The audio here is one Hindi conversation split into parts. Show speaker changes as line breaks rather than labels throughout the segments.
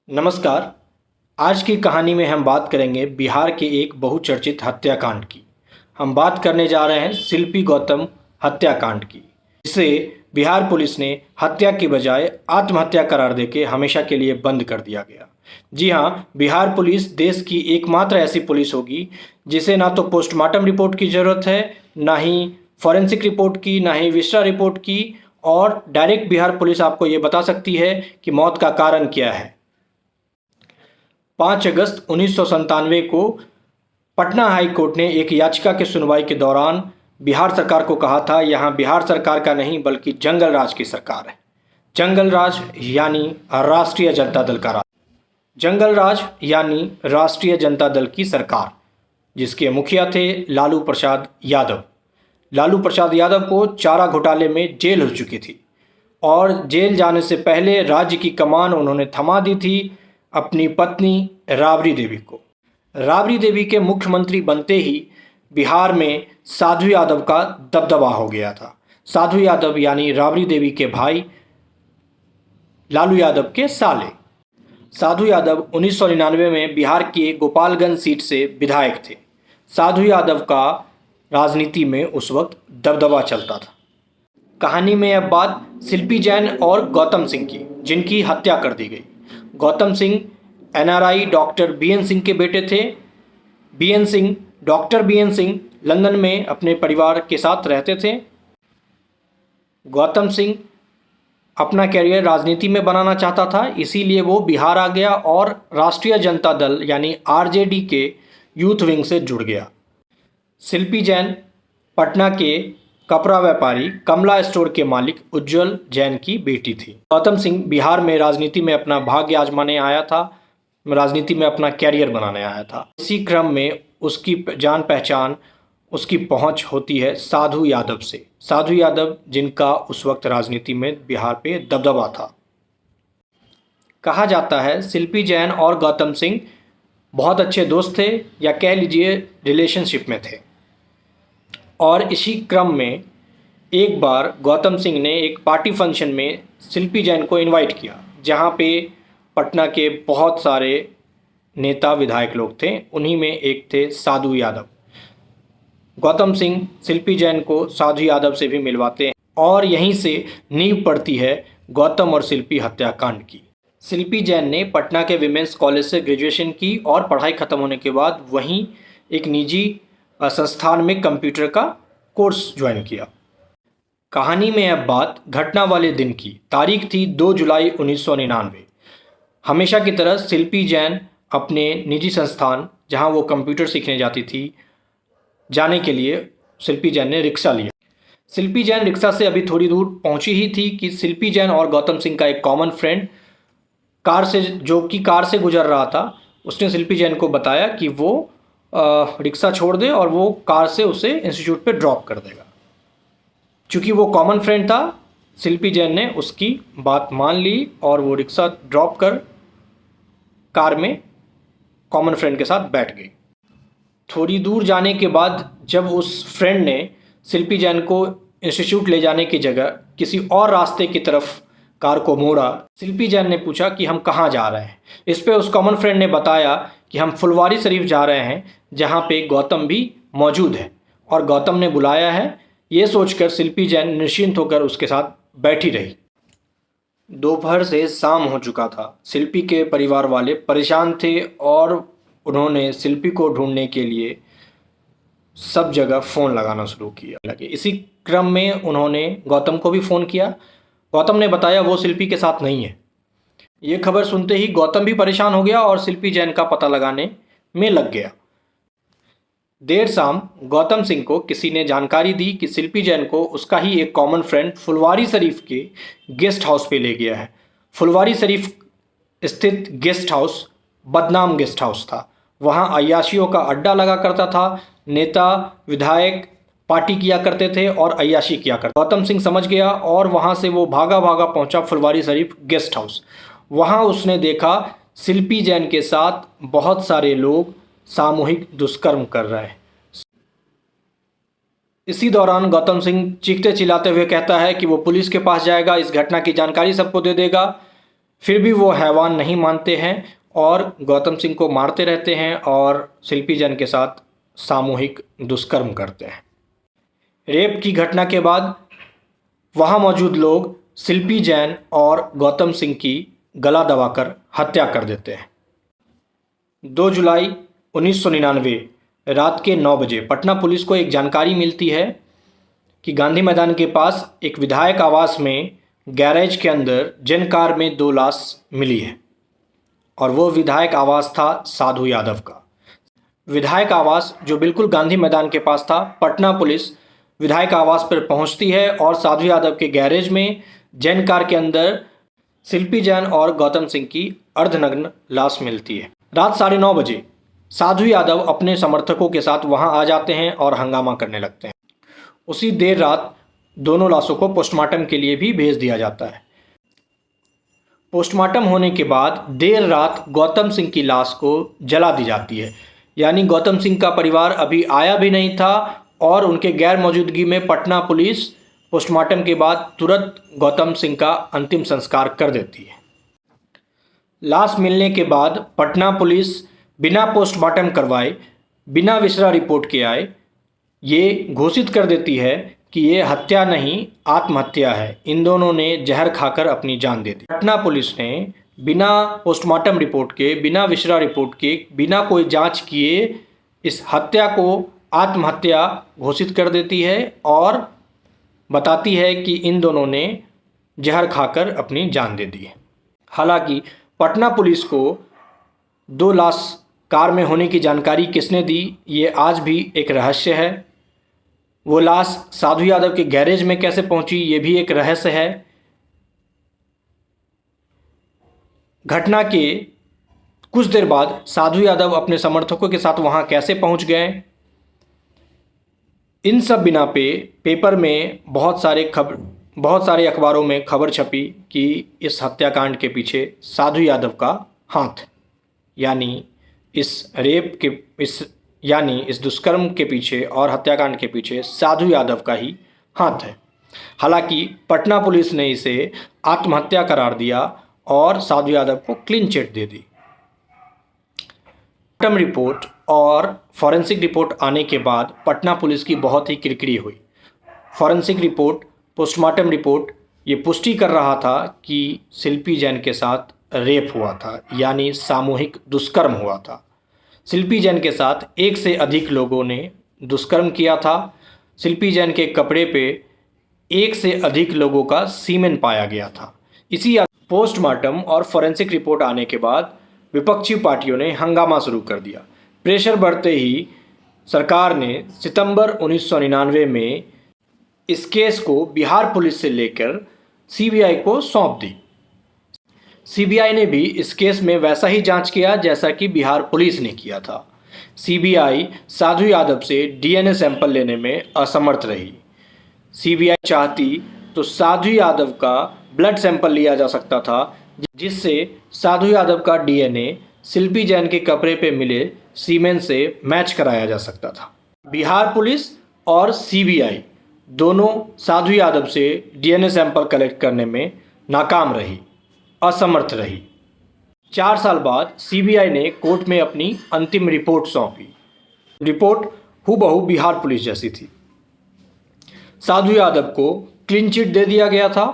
नमस्कार। आज की कहानी में हम बात करेंगे बिहार के एक बहुचर्चित हत्याकांड की। हम बात करने जा रहे हैं शिल्पी गौतम हत्याकांड की, जिसे बिहार पुलिस ने हत्या की बजाय आत्महत्या करार देके हमेशा के लिए बंद कर दिया गया। जी हाँ, बिहार पुलिस देश की एकमात्र ऐसी पुलिस होगी जिसे ना तो पोस्टमार्टम रिपोर्ट की ज़रूरत है, ना ही फॉरेंसिक रिपोर्ट की, ना ही विस्टा रिपोर्ट की, और डायरेक्ट बिहार पुलिस आपको ये बता सकती है कि मौत का कारण क्या है। 5 अगस्त 1997 को पटना हाई कोर्ट ने एक याचिका की सुनवाई के दौरान बिहार सरकार को कहा था, यहाँ बिहार सरकार का नहीं बल्कि जंगल राज की सरकार है। जंगल राज यानी राष्ट्रीय जनता दल का राज। जंगल राज यानी राष्ट्रीय जनता दल की सरकार, जिसके मुखिया थे लालू प्रसाद यादव। लालू प्रसाद यादव को चारा घोटाले में जेल हो चुकी थी और जेल जाने से पहले राज्य की कमान उन्होंने थमा दी थी अपनी पत्नी राबड़ी देवी को। राबड़ी देवी के मुख्यमंत्री बनते ही बिहार में साधु यादव का दबदबा हो गया था। साधु यादव यानी राबड़ी देवी के भाई, लालू यादव के साले। साधु यादव 1999 में बिहार के गोपालगंज सीट से विधायक थे। साधु यादव का राजनीति में उस वक्त दबदबा चलता था। कहानी में अब बात शिल्पी जैन और गौतम सिंह की, जिनकी हत्या कर दी गई। Gautam Singh NRI doctor BN Singh के बेटे थे। डॉक्टर बीएन सिंह लंदन में अपने परिवार के साथ रहते थे। गौतम सिंह अपना कैरियर राजनीति में बनाना चाहता था, इसीलिए वो बिहार आ गया और राष्ट्रीय जनता दल यानी आरजेडी के यूथ विंग से जुड़ गया। शिल्पी जैन पटना के कपड़ा व्यापारी कमला स्टोर के मालिक उज्जवल जैन की बेटी थी। गौतम सिंह बिहार में राजनीति में अपना भाग्य आजमाने आया था, राजनीति में अपना कैरियर बनाने आया था। इसी क्रम में उसकी जान पहचान, उसकी पहुंच होती है साधु यादव से। साधु यादव जिनका उस वक्त राजनीति में बिहार पे दबदबा था। कहा जाता है शिल्पी जैन और गौतम सिंह बहुत अच्छे दोस्त थे, या कह लीजिए रिलेशनशिप में थे। और इसी क्रम में एक बार गौतम सिंह ने एक पार्टी फंक्शन में शिल्पी जैन को इनवाइट किया, जहां पे पटना के बहुत सारे नेता विधायक लोग थे। उन्हीं में एक थे साधु यादव। गौतम सिंह शिल्पी जैन को साधु यादव से भी मिलवाते हैं और यहीं से नींव पड़ती है गौतम और शिल्पी हत्याकांड की। शिल्पी जैन ने पटना के विमेंस कॉलेज से ग्रेजुएशन की और पढ़ाई खत्म होने के बाद वहीं एक निजी संस्थान में कंप्यूटर का कोर्स ज्वाइन किया। कहानी में अब बात घटना वाले दिन की। तारीख थी 2 जुलाई 1999। हमेशा की तरह शिल्पी जैन अपने निजी संस्थान जहां वो कंप्यूटर सीखने जाती थी, जाने के लिए शिल्पी जैन ने रिक्शा लिया। शिल्पी जैन रिक्शा से अभी थोड़ी दूर पहुंची ही थी कि शिल्पी जैन और गौतम सिंह का एक कॉमन फ्रेंड कार से गुजर रहा था, उसने शिल्पी जैन को बताया कि वो रिक्शा छोड़ दे और वो कार से उसे इंस्टीट्यूट पे ड्रॉप कर देगा। चूँकि वो कॉमन फ्रेंड था, शिल्पी जैन ने उसकी बात मान ली और वो रिक्शा ड्रॉप कर कार में कॉमन फ्रेंड के साथ बैठ गई। थोड़ी दूर जाने के बाद जब उस फ्रेंड ने शिल्पी जैन को इंस्टीट्यूट ले जाने की जगह किसी और रास्ते की तरफ कार को मोड़ा, शिल्पी जैन ने पूछा कि हम कहाँ जा रहे हैं। इस पे उस कॉमन फ्रेंड ने बताया कि हम फुलवारी शरीफ जा रहे हैं, जहाँ पे गौतम भी मौजूद है और गौतम ने बुलाया है। ये सोचकर शिल्पी जैन निश्चिंत होकर उसके साथ बैठी रही। दोपहर से शाम हो चुका था। शिल्पी के परिवार वाले परेशान थे और उन्होंने शिल्पी को ढूंढने के लिए सब जगह फ़ोन लगाना शुरू किया। इसी क्रम में उन्होंने गौतम को भी फ़ोन किया। गौतम ने बताया वो शिल्पी के साथ नहीं है। ये खबर सुनते ही गौतम भी परेशान हो गया और शिल्पी जैन का पता लगाने में लग गया। देर शाम गौतम सिंह को किसी ने जानकारी दी कि शिल्पी जैन को उसका ही एक कॉमन फ्रेंड फुलवारी शरीफ के गेस्ट हाउस पे ले गया है। फुलवारी शरीफ स्थित गेस्ट हाउस बदनाम गेस्ट हाउस था। वहाँ अय्याशियों का अड्डा लगा करता था। नेता विधायक पार्टी किया करते थे और अय्याशी किया करते। गौतम सिंह समझ गया और वहाँ से वो भागा भागा पहुँचा फुलवारी शरीफ गेस्ट हाउस। वहाँ उसने देखा शिल्पी जैन के साथ बहुत सारे लोग सामूहिक दुष्कर्म कर रहे हैं। इसी दौरान गौतम सिंह चीखते चिल्लाते हुए कहता है कि वो पुलिस के पास जाएगा, इस घटना की जानकारी सबको दे देगा। फिर भी वो हैवान नहीं मानते हैं और गौतम सिंह को मारते रहते हैं और शिल्पी जैन के साथ सामूहिक दुष्कर्म करते हैं। रेप की घटना के बाद वहाँ मौजूद लोग शिल्पी जैन और गौतम सिंह की गला दबाकर हत्या कर देते हैं। 2 जुलाई 1999 रात के 9 बजे पटना पुलिस को एक जानकारी मिलती है कि गांधी मैदान के पास एक विधायक आवास में गैरेज के अंदर जैन कार में 2 लाश मिली है और वो विधायक आवास था साधु यादव का। विधायक आवास जो बिल्कुल गांधी मैदान के पास था, पटना पुलिस विधायक आवास पर पहुंचती है और साधु यादव के गैरेज में जैन कार के अंदर शिल्पी जैन और गौतम सिंह की अर्धनग्न लाश मिलती है। रात 9:30 बजे साधु यादव अपने समर्थकों के साथ वहां आ जाते हैं और हंगामा करने लगते हैं। उसी देर रात दोनों लाशों को पोस्टमार्टम के लिए भी भेज दिया जाता है। पोस्टमार्टम होने के बाद देर रात गौतम सिंह की लाश को जला दी जाती है, यानी गौतम सिंह का परिवार अभी आया भी नहीं था और उनके गैर मौजूदगी में पटना पुलिस पोस्टमार्टम के बाद तुरंत गौतम सिंह का अंतिम संस्कार कर देती है। लाश मिलने के बाद पटना पुलिस बिना पोस्टमार्टम करवाए, बिना विसरा रिपोर्ट के आए, ये घोषित कर देती है कि ये हत्या नहीं आत्महत्या है, इन दोनों ने जहर खाकर अपनी जान दे दी। पटना पुलिस ने बिना पोस्टमार्टम रिपोर्ट के, बिना विसरा रिपोर्ट के, बिना कोई जांच किए इस हत्या को आत्महत्या घोषित कर देती है और बताती है कि इन दोनों ने जहर खाकर अपनी जान दे दी है। हालांकि पटना पुलिस को 2 लाश कार में होने की जानकारी किसने दी, ये आज भी एक रहस्य है। वो लाश साधु यादव के गैरेज में कैसे पहुंची, ये भी एक रहस्य है। घटना के कुछ देर बाद साधु यादव अपने समर्थकों के साथ वहां कैसे पहुंच गए, इन सब बिना पे पेपर में बहुत सारे अखबारों में खबर छपी कि इस हत्याकांड के पीछे साधु यादव का हाथ, यानी इस दुष्कर्म के पीछे और हत्याकांड के पीछे साधु यादव का ही हाथ है। हालांकि पटना पुलिस ने इसे आत्महत्या करार दिया और साधु यादव को क्लीन चिट दे दी। पोस्टमार्टम रिपोर्ट और फॉरेंसिक रिपोर्ट आने के बाद पटना पुलिस की बहुत ही किरकिरी हुई। फॉरेंसिक रिपोर्ट, पोस्टमार्टम रिपोर्ट ये पुष्टि कर रहा था कि शिल्पी जैन के साथ रेप हुआ था, यानी सामूहिक दुष्कर्म हुआ था। शिल्पी जैन के साथ 1 से अधिक लोगों ने दुष्कर्म किया था। शिल्पी जैन के कपड़े पे 1 से अधिक लोगों का सीमेन पाया गया था। इसी पोस्टमार्टम और फॉरेंसिक रिपोर्ट आने के बाद विपक्षी पार्टियों ने हंगामा शुरू कर दिया। प्रेशर बढ़ते ही सरकार ने सितंबर 1999 में इस केस को बिहार पुलिस से लेकर सीबीआई को सौंप दी। सीबीआई ने भी इस केस में वैसा ही जांच किया जैसा कि बिहार पुलिस ने किया था। सीबीआई साधु यादव से डीएनए सैंपल लेने में असमर्थ रही। सीबीआई चाहती तो साधु यादव का ब्लड सैंपल लिया जा सकता था, जिससे साधु यादव का डीएनए शिल्पी जैन के कपड़े पे मिले सीमेन से मैच कराया जा सकता था। बिहार पुलिस और सीबीआई दोनों साधु यादव से डीएनए सैंपल कलेक्ट करने में नाकाम रही, असमर्थ रही। 4 साल बाद सीबीआई ने कोर्ट में अपनी अंतिम रिपोर्ट सौंपी। रिपोर्ट हूबहू बिहार पुलिस जैसी थी। साधु यादव को क्लीन चिट दे दिया गया था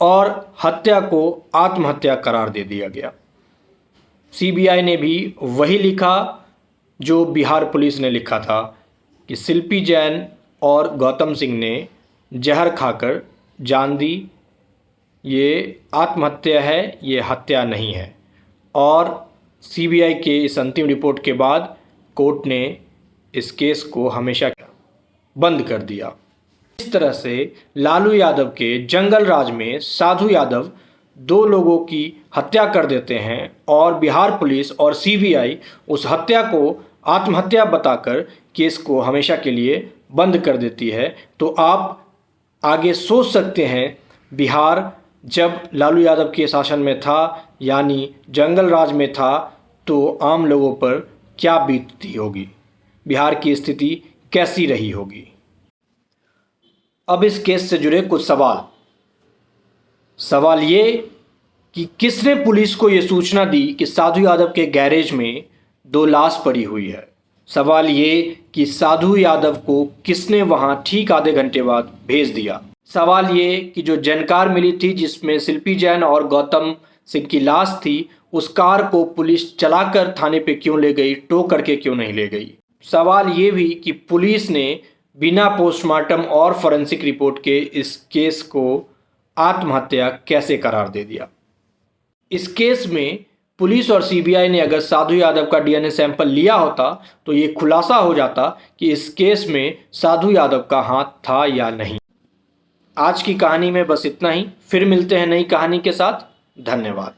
और हत्या को आत्महत्या करार दे दिया गया। सीबीआई ने भी वही लिखा जो बिहार पुलिस ने लिखा था कि शिल्पी जैन और गौतम सिंह ने जहर खाकर जान दी, ये आत्महत्या है, ये हत्या नहीं है। और सीबीआई के इस अंतिम रिपोर्ट के बाद कोर्ट ने इस केस को हमेशा बंद कर दिया। इस तरह से लालू यादव के जंगल राज में साधु यादव 2 लोगों की हत्या कर देते हैं और बिहार पुलिस और सीबीआई उस हत्या को आत्महत्या बताकर केस को हमेशा के लिए बंद कर देती है। तो आप आगे सोच सकते हैं बिहार जब लालू यादव के शासन में था, यानी जंगल राज में था, तो आम लोगों पर क्या बीतती होगी, बिहार की स्थिति कैसी रही होगी। अब इस केस से जुड़े कुछ सवाल ये कि किसने पुलिस को ये सूचना दी कि साधु यादव के गैरेज में 2 लाश पड़ी हुई है। सवाल ये कि साधु यादव को किसने वहां ठीक आधे घंटे बाद भेज दिया। सवाल ये कि जो जनकार मिली थी जिसमें शिल्पी जैन और गौतम सिंह की लाश थी, उस कार को पुलिस चलाकर थाने पे क्यों ले गई, टो करके क्यों नहीं ले गई। सवाल ये भी कि पुलिस ने बिना पोस्टमार्टम और फॉरेंसिक रिपोर्ट के इस केस को आत्महत्या कैसे करार दे दिया। इस केस में पुलिस और सीबीआई ने अगर साधु यादव का डीएनए सैंपल लिया होता तो ये खुलासा हो जाता कि इस केस में साधु यादव का हाथ था या नहीं। आज की कहानी में बस इतना ही। फिर मिलते हैं नई कहानी के साथ। धन्यवाद।